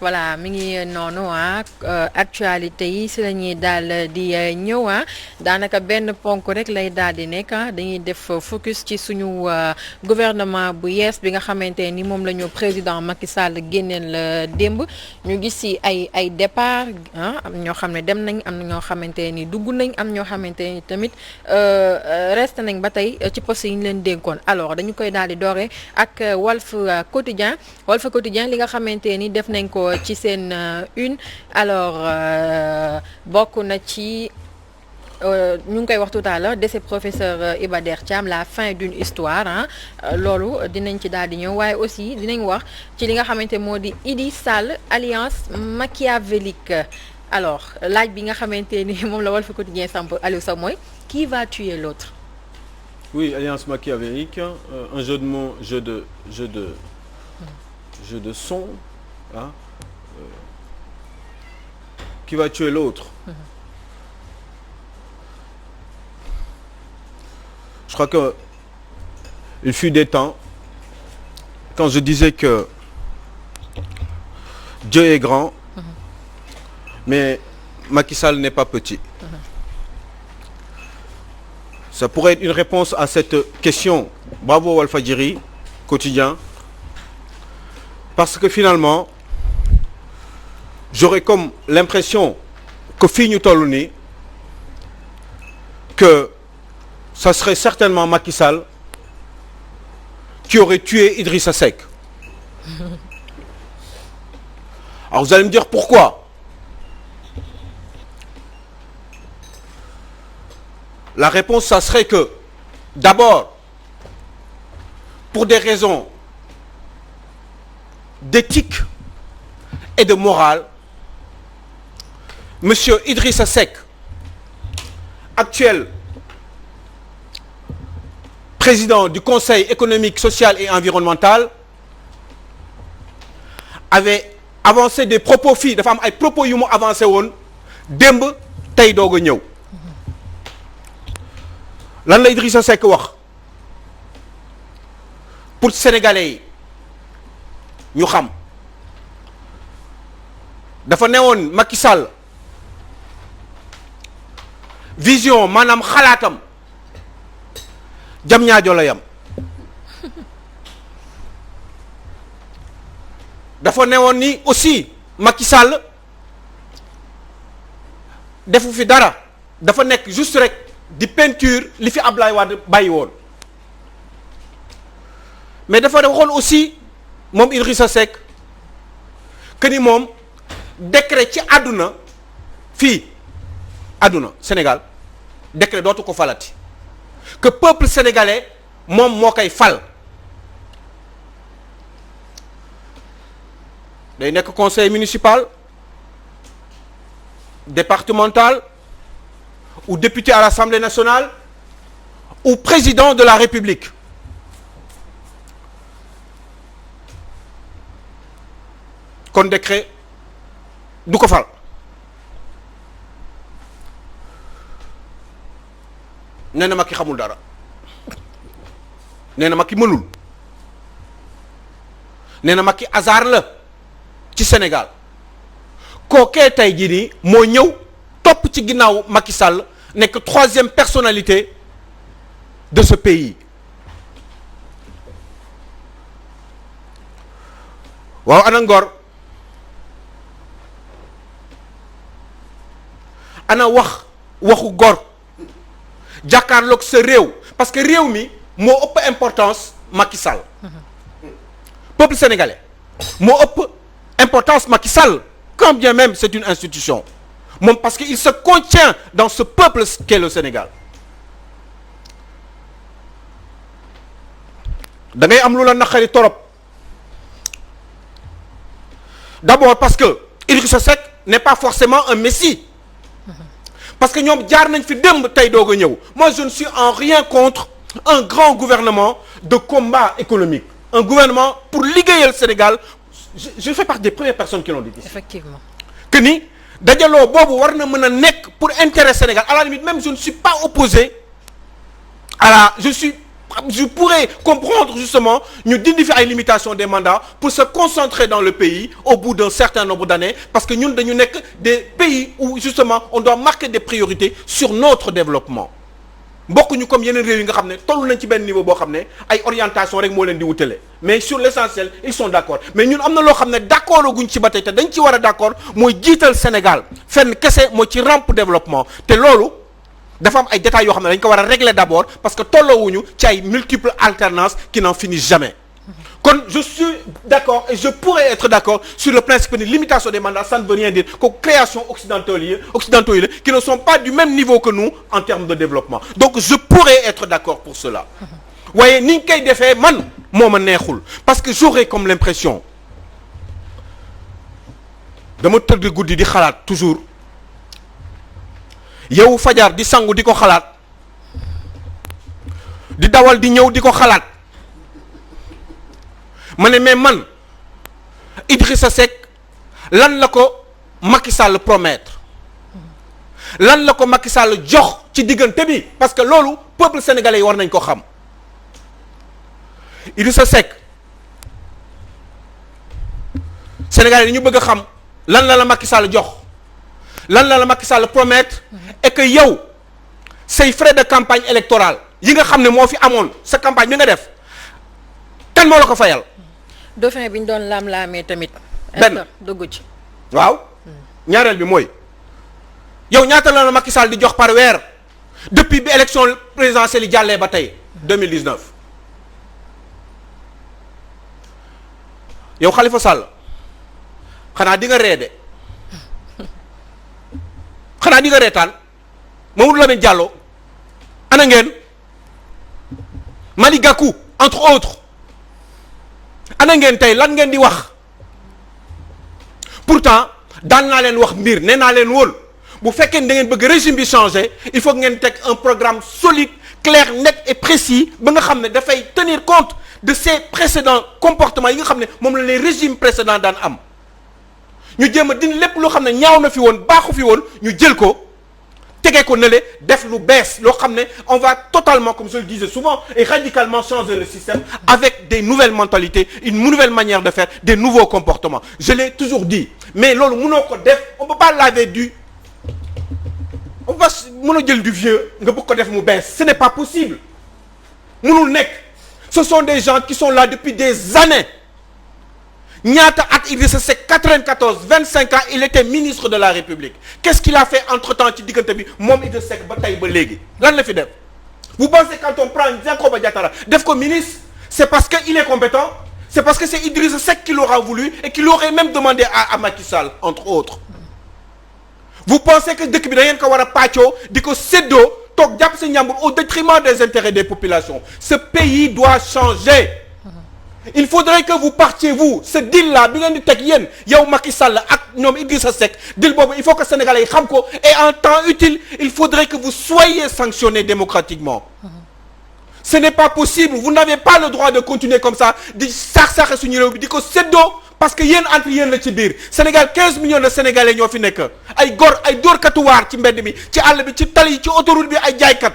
voilà mi ngi noonu actualité yi si la ñuy daal di ñëw daanaka benn ponk rek lay daal di nekk dañuy def focus ci suñu gouvernement bu yees bi nga xamante ni moom la ñu président Macky Sall génneen la démb ñu gis si ay départ am ñoo xam ne dem nañ am na ñoo xamante ni dugg nañ am ñoo xamante ni tamit reste nañ ba tey ci poste yi ñu leen dénkoon alors dañu koy daal di doore ak Walf Quotidien li nga xamante ni def nañ ko ci seen une alors bokk na ci ñu ngi koy wax tout à l'heure décès professeur Iba Der Thiam la fin d'une histoire loolu dinañ ci daal di ñëw waaye aussi dinañ wax ci li nga xamante moo di Idy Sall alliance machiavélique alors laaj bi nga xamante ni moom la Walf Quotidien samp Aliou Sow mooy qui va tuer l'autre? Oui, alliance machiavélique, un jeu de mots, jeu de son, qui va tuer l'autre. Je crois que il fut des temps quand je disais que Dieu est grand, mais Macky Sall n'est pas petit. Ça pourrait être une réponse à cette question. Bravo Walfadjri, quotidien. Parce que finalement, j'aurais comme l'impression que fii ñu toll nii que ça serait certainement Macky Sall qui aurait tué Idrissa Seck. Alors vous allez me dire pourquoi? La réponse, ça serait que, d'abord, pour des raisons d'éthique et de morale, Monsieur Idrissa Seck, actuel président du Conseil économique, social et environnemental, avait avancé des propos fii dafa am ay propos yu mu avancé woon démb tey doog a ñëw. lan la Idrissa Seck wax pour sénégalais yi ñu xam dafa newoon Macky Sall vision maanaam xalaatam jam ñaajo la yam dafa newoon ni aussi Macky Sall defu fi dara dafa nekk juste rek di peinture li fi Ablaye Wade bàyyi woon mais dafa waxoon aussi moom Idrissa Seck que ni moom décret ci àdduna fii àdduna Sénégal décret dootu ko falati que peuple sénégalais moom moo koy fal day nekk conseil municipal départemental ou député à l'Assemblée nationale ou président de la République. Kon décret du ko fal nee na Macky xamul dara nee na Macky mënul nee na Macky hasard la ci Sénégal kookee tey jii nii moo ñëw topp ci ginnaaw Macky Sall nekk troisième personnalité de ce pays waaw ana ngor ana waxu gor jàkkaarloog sa réew parce que réew mi moo ëpp importance Macky Sall peuple sénégalais moo ëpp importance Macky Sall quand bien même c'est une institution moom parce que il se contient dans ce peuple qu'est le Sénégal da ngay am lu la naqari torop d'abord parce que Idrissa Seck n'est pas forcément un messie parce que ñoom jaar nañ fi démb tey doog a ñëw moi je ne suis en rien contre un grand gouvernement de combat économique un gouvernement pour liggéeyal Sénégal je fais partie des premières personnes qui l'ont dit ici. Effectivement que ni dajaloo boobu war na mën a nekk pour intérêt Sénégal à la limite même je ne suis pas opposé à la je suis je pourrais comprendre justement ñu dindi fi ay limitations des mandats pour se concentrer dans le pays au bout d'un certain nombre d'années parce que ñun dañu nekk des pays où justement on doit marquer des priorités sur notre développement bokkuñu comme yeneen réew yi nga xam ne toll nañ ci benn niveau boo xam ne ay orientation rek moo leen di wutale mais sur l'essentiel ils sont d'accord mais ñun am na loo xam ne d'accord guñ ci ba tey te dañ ci war a d'accord mooy jiital Sénégal fenn kese mooy ci rampe développement te loolu dafa am ay détails yoo xam ne dañ ko war a régler d'abord parce que tolloowuñu ci ay multiples alternances qui n'en finissent jamais kon je suis d'accord et je pourrais être d'accord sur le principe de limitation des mandats ça ne veut rien dire que création occidentaux yi la qui ne sont pas du même niveau que nous en termes de développement donc je pourrais être d'accord pour cela waaye ni ñu koy defee man moo ma neexul parce que j'aurais comme l'impression dama tëdd guddi di xalaat toujours yow fajar di sangu di ko xalaat di dawal di ñëw di ko xalaat ma ne mais man Idrissa Seck lan la ko Macky Sall promettre lan la ko Macky Sall jox ci diggante bi parce que loolu peuple sénégalais yi war nañ ko xam Idrissa Seck sénégalais yi ñu bëgg a xam lan la Macky Sall jox lan la Macky Sall promettre et que yow say frais de campagne électorale yi nga xam ne moo fi amoon sa campagne bi nga def kan moo la ko fayal. dauphin bi ñu doon laam-laamee tamit. benn dugg ci. waaw ñaareel bi mooy yow ñaata la Macky Sall di jox par weer depuis bi élection présidentielle yi jàllee ba tey 2019 yow Khalifa Sall xanaa di nga reede xanaa di nga reetaan Mamadou Lamine Diallo ana ngeen Malick Gakou entre autres ana ngeen tey lan ngeen di wax pourtant daan naa leen wax mbir nee naa leen woon bu fekkee da ngeen bëgg régime bi changer il faut ngeen teg un programme solide clair net et précis ba nga xam ne dafay tenir compte de ces précédents comportements yi nga xam ne moom la les régimes précédents daan am ñu jéem a dindi lépp loo xam ne ñaaw na fi woon baaxu fi woon ñu jël ko tegee ko nële def lu bees loo xam ne on va totalement comme je le disais souvent et radicalement changer le système avec des nouvelles mentalités une nouvelle manière de faire des nouveaux comportements je l'ai toujours dit mais loolu mënoo ko def on peut pas laver du on va mën a jël du vieux nga bëgg ko def mu bees ce n'est pas possible mënul nekk ce sont des gens qui sont là depuis des années ñaata at Idrissa Seck 94 25 ans il était ministre de la République qu'est-ce qu'il a fait entre-temps ci diggante bi moom Idrissa Seck ba tey ba léegi lan la fi def vous pensez quand on prend Yankhoba Diattara def ko ministre c'est parce que il est compétent c'est parce que c'est Idrissa Seck qui l'aura voulu et qui l'aurait même demandé à Macky Sall entre autres vous pensez que dëkk bi da ngeen ko war a pàccoo di ko séddoo toog jàpp sa njàmbur au détriment des intérêts des populations ce pays doit changer il faudrait que vous partiez vous ce deal là bi ngeen di teg yéen yow Macky Sall ak ñoom Idrissa Seck deal boobu il faut que sénégalais yi xam ko et en temps utile il faudrait que vous soyez sanctionnés démocratiquement ce n'est pas possible vous n'avez pas le droit de continuer comme ça di saax-saaxe suñu réew bi di ko séddoo parce que yéen entre yéen la ci biir Sénégal 15 millions de sénégalais ñoo fi nekk ay góor ay dóorkatuwaar ci mbedd mi ci àll bi ci tali yi ci autoroute bi ay jaaykat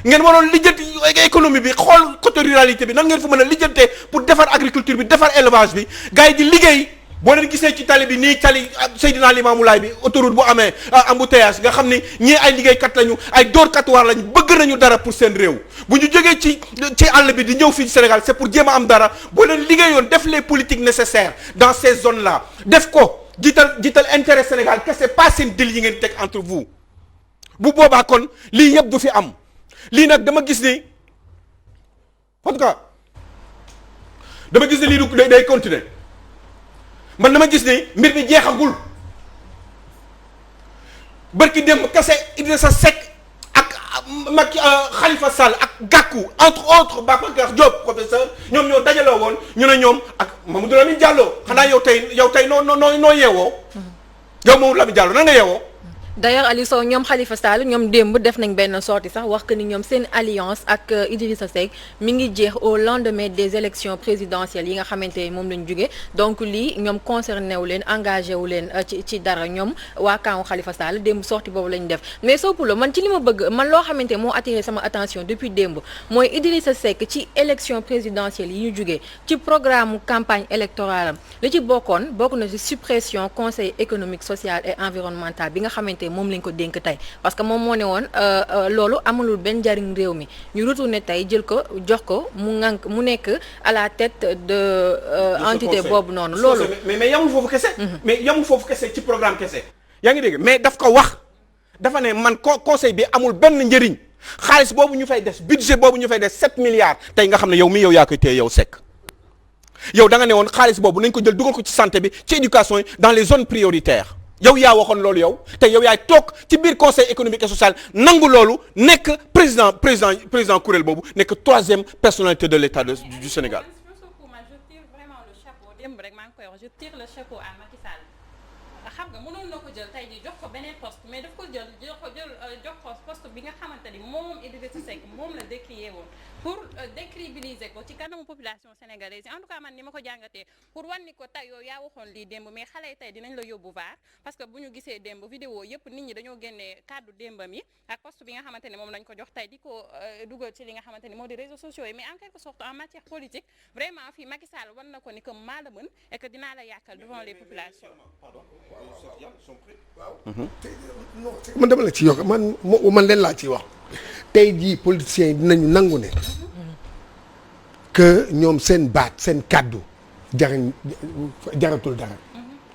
ngeen waroon lijjanti économie bi xool côté ruralité bi nan ngeen fa mën a lijjantee pour defar agriculture bi defar élevage bi gars yi di liggéey boo leen gisee ci tali bi nii tali Seydina Limamou Laye bi autoroute bu amee embouteillage nga xam ni ñii ay liggéeykat lañu ay dóorkatuwaar lañu bëgg nañu dara pour seen réew bu ñu jógee ci àll bi di ñëw fii Sénégal c'est pour jéem a am dara boo leen liggéeyoon def les politiques nécessaires dans ces zones là def ko jiital intérêt Sénégal que c'est pas seen deal yi ngeen teg entre vous bu boobaa kon lii yëpp du fi am. lii nag dama gis ni en tout cas dama gis ni lii du day continuer man dama gis ni mbir mi jeexagul barki démb kese Idrissa Seck ak Macky Khalifa Sall ak Gakou entre autres Babacar Diop professeur ñoom ñoo dajaloo woon ñu ne ñoom ak Mamadou Lamine Diallo xanaa yow tey noo yeewoo yow Mamadou Lamine Diallo nan nga yeewoo d'ailleurs Aliou Sow ñoom Khalifa Sall ñoom démb def nañ benn sortie sax wax que ni ñoom seen alliance ak Idrissa Seck mi ngi jeex au lendemain des élections présidentielles yi nga xamante ne moom lañ jógee donc lii ñoom concerné wu leen engagé wu leen ci dara ñoom waa camp Khalifa Sall démb sortie boobu lañ def mais Sow Poulo man ci li ma bëgg man loo xamante moo attiré sama attention depuis démb mooy Idrissa Seck ci élection présidentielle yi ñu jógee ci programme campagne électorale am li ci bokk na ci suppression conseil économique social et environnemental bi nga xamante moom lañ ko dénk tey parce que moom moo ne woon loolu amalul benn njariñ réew mi ñu retourné tey jël ko jox ko mu nekk à la tête de entité boobu noonu loolu mais yamul foofu kese mais yamul foofu kese ci programme kese yaa ngi dégg mais daf ko wax dafa ne man conseil bi amul benn njëriñ xaalis boobu ñu fay des budget boobu ñu fay des 7 milliards tey nga xam ne yow mi yow yaa koy téye yow Seck yow da nga ne woon xaalis boobu nañ ko jël dugal ko ci santé bi ci éducation yi dans les zones prioritaires yow yaa waxoon loolu yow te yow yaay toog ci biir conseil économique et social nangu loolu nekk président kuréel boobu nekk 3e personnalité de l'État du Sénégal. je tire vraiment le chapeau démb rek maa ngi koy wax je tire le chapeau à Macky Sall xam nga mënoon na ko jël tey jii jox ko beneen poste mais daf ko jël jox ko poste bi nga xamante ni moom Idrissa Seck moom la décrié woon pour décrédibiliser ko ci kanamu population sénégalaise en tout cas man ni ma ko jàngatee pour wan ni ko tey yow yaa waxoon lii démb mais xale yi tey dinañ la yóbbu vaar parce que bu ñu gisee démb vidéo yëpp nit ñi dañoo génnee kàddu démbam yi ak poste bi nga xamante ne moom lañ ko jox tey di ko dugal ci li nga xamante ni moo di réseaux sociaux yi mais en quelque sorte en matière politique vraiment fii Macky Sall wan na ko ni que maa la mën et que dinaa la yàkkal devant les populations. man dama la ci yokk man leen laa ciy wax tey jii politiciens yi dinañu nangu ne que ñoom seen baat seen kàddu jaratul dara.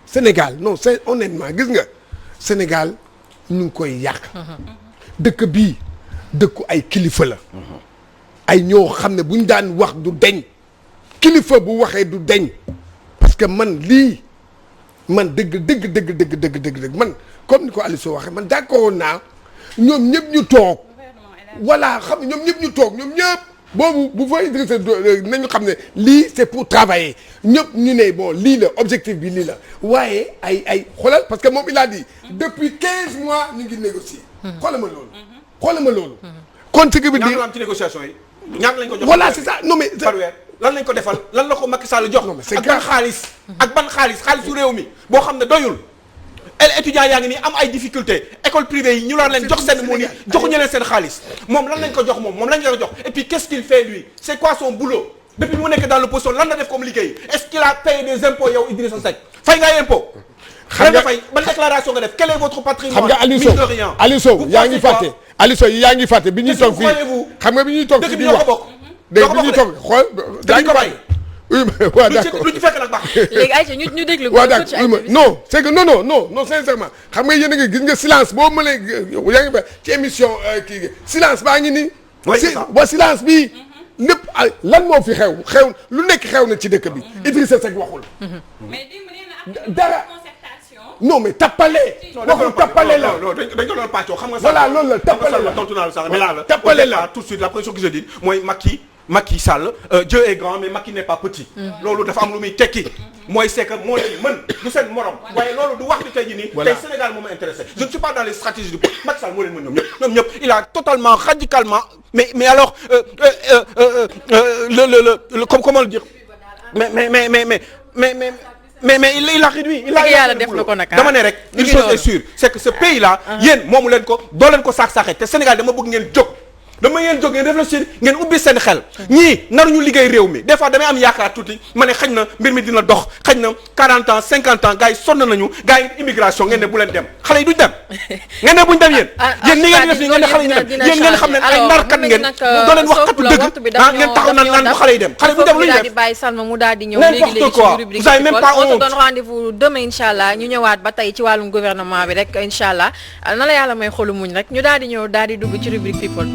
Sénégal non c'est honnêtement gis nga Sénégal ñu ngi koy yàq. dëkk bii dëkku ay kilifa la. ay ñoo xam ne bu ñu daan wax du deñ kilifa bu waxee du deñ parce que man lii man dëgg man comme ni ko Aliou Sow waxee man d'accord naa ñoom ñëpp ñu toog. voilà xam ñoom ñëpp ñu toog ñoom ñëpp boobu bu fa Idrissa nañu xam ne lii c'est pour travailler ñëpp ñu ne bon lii la objectif bi lii la waaye ay xoolal parce que moom il a dit depuis 15 mois ñu ngi négocier. xoolal ma loolu. kon ce qui veut dire ñaata la am ci négociation yi. ñaata lañ ko jox voilà c'est ça non mais. par weer lan lañ ko defal lan la ko Macky Sall jox. non mais c'est ak ban xaalis. ak ban xaalisu réew mi boo xam ne doyul. étudiants yaa ngi nii am ay difficultés école privée yi ñu la leen jox seen moom yi joxuñu leen seen xaalis moom lan lañ ko jox moom lañ ko jox et puis qu'est-ce qu'il fait lui c'est quoi son boulot depuis mu nekk dans l'opposition lan la def comme liggéey est-ce qu'il a payé des impôts yow Idrissa Seck fay nga impôt xam nga fay ban déclaration nga def quel est votre patrimoine xam nga Aliou Sow yaa ngi fàtte bi ñuy toog fii xam nga bi ñuy toog fii di wax dégg bi ñuy toog xool daa ngi bàyyi waaw d'accord lu ci fekk nag baax. léegi Aïcha ñu déglu. waaw d'accord non c'est que non sincèrement xam nga yéen a ngi gis nga silence boo mënee yaa ngi ba ci émission kii silence baa ngi nii. wa silence bii. lépp lan moo fi xew lu nekk xew na ci dëkk bi. Idrissa Seck waxul. mais dara non mais tappale. waxul tappale la non dañ ko doon pàccoo xam nga. voilà loolu la tappale la tontu naa la sax voilà tappale la tout de suite la première chose que je dis mooy Macky Sall Dieu est grand mais Macky n'est pas petit. loolu dafa am lu muy tekki. mooy c'est que moo leen mën du seen morom. waaye loolu du wax ni tey jii nii. tey Sénégal moo ma intéressé. je ne suis pas dans les stratégies du peuple Macky Sall moo leen mën ñoom ñëpp il a totalement radicalement mais alors comment le dire mais il a réduit. il a yàlla def na ko nag dama ne rek une chose est sûre c'est que ce pays là yéen moomu leen ko doo leen ko saax-saaxee te Sénégal dama bëgg ngeen jóg. dama ngeen jóg ngeen réfléchir ngeen ubbi seen xel ñii naruñu liggéey réew mi des fois damay am yaakaar tuuti ma ne xëy na mbir mi dina dox xëy na 40 ans 50 ans gars yi sonn nañu gars yi immigration ngeen ne bu leen dem xale yi duñ dem ngeen ne buñ dem yéen ni ngeen def nii ngeen ne xale yi ñu dem yéen ngeen xam ne ay narkat ngeen doo leen wax katu dëgg ngeen taxaw naan bu xale yi dem xale bu dem lu ñu def di bàyyi Salma mu daal di ñëw léegi ci rubrique on se donne rendez-vous demain inchallah ñu ñëwaat ba tey ci wàllum gouvernement bi rek inchallah na la yàlla may xolu muñ rek ñu daal di ñëw daal di dugg ci rubrique people